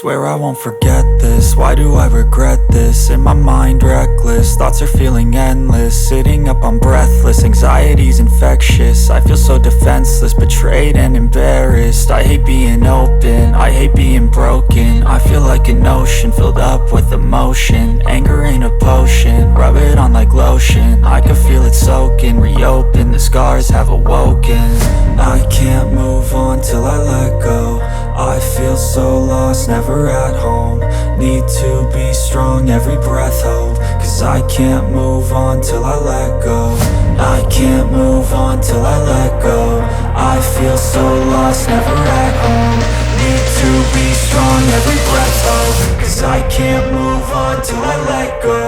Swear I won't forget this, why do I regret this? In my mind reckless, thoughts are feeling endless. Sitting up, I'm breathless, anxiety's infectious. I feel so defenseless, betrayed and embarrassed. I hate being open, I hate being broken. I feel like an ocean filled up with emotion. Anger ain't a potion, rub it on like lotion. I can feel it soaking, reopen, the scars have awoken. I can't move on till I let go. I feel so lost, never at home. Need to be strong, every breath hope. Cause I can't move on till I let go. I can't move on till I let go. I feel so lost, never at home. Need to be strong, every breath hope. Cause I can't move on till I let go.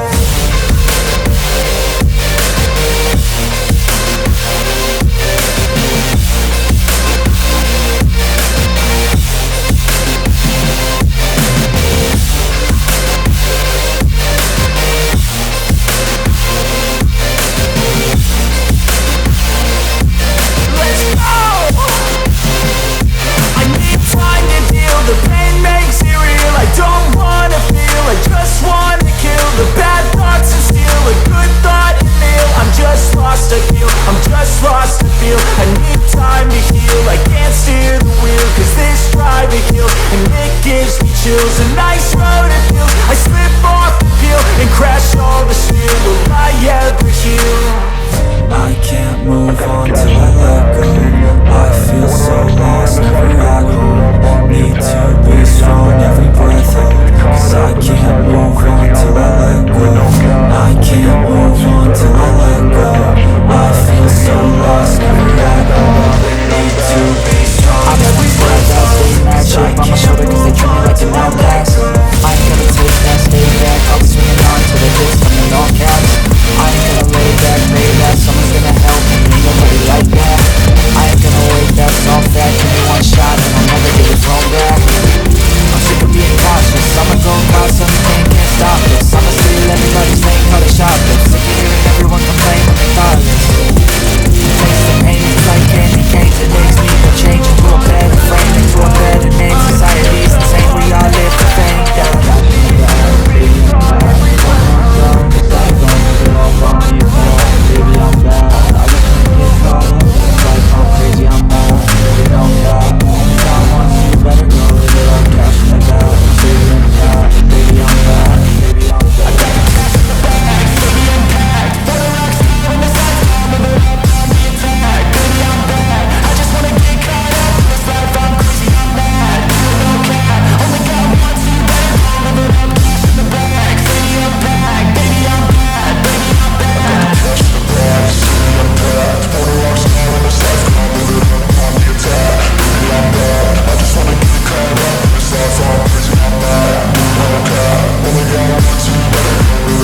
I'm just lost to feel, I need time to heal. I can't steer the wheel, cause this driving kills. And it gives me chills, a nice road it feels. I slip off the peel and crash all the steel. Will I ever heal? I can't move on till I let go. I feel so lost, never at home. Need to be strong, every breath hold. Cause I can't move on till I let go. I can't move on till I let go. I feel so lost, never at home. Need to be strong, every breath hold. Cause I can't move on till I let go. I ain't gonna take that, stay back. I'll be swinging on till the hits coming all caps. I ain't gonna lay back, pray that someone's gonna help me. Ain't nobody like that. I ain't gonna wait, that's all fact. Give me one shot and I'll never get it thrown back. I'm sick of being cautious. I'ma go cause something, can't stop this. I'ma steal everybody's name, call it shoplift. Sick of hearing everyone complain when they thoughtless. Taste the pain, it's like candy canes. It makes me go change into a better frame, into a better name. Society's insane, we all live for fame. Baby, I'm bad. I just wanna get caught up. It's like I'm crazy, I'm mad. You know that. Only got one, so you better go live it up. Cash in the bag. Baby, I'm bad. Baby, I'm bad. Baby, I'm bad. I got the cash in the bag. Baby, I'm bad. For the rocks on the side, I'm on the attack. Baby, I'm bad. I just wanna get caught up. This life, I'm crazy, I'm mad. No cap. Only got one, so you better go live it up. Cash in the bag. Baby, I'm bad. Baby, I'm bad. Baby, I'm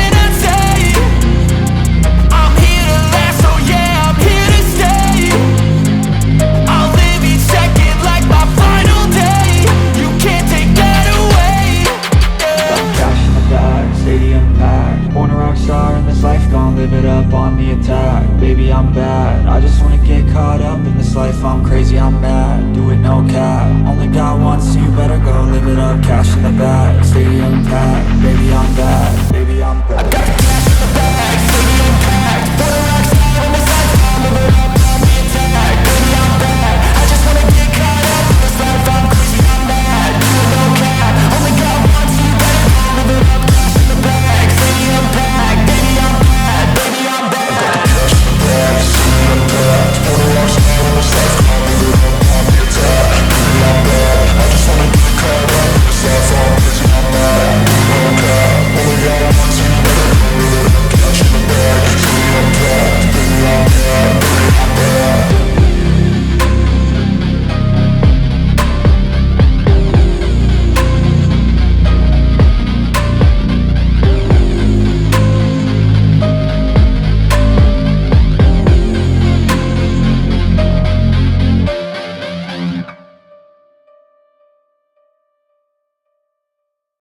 bad. Live it up on the attack. Baby, I'm bad. I just wanna get caught up in this life. I'm crazy, I'm mad. Do it no cap. Only got one, so you better go live it up. Cash in the bag, stadium packed. Baby, I'm bad. Baby, I'm bad.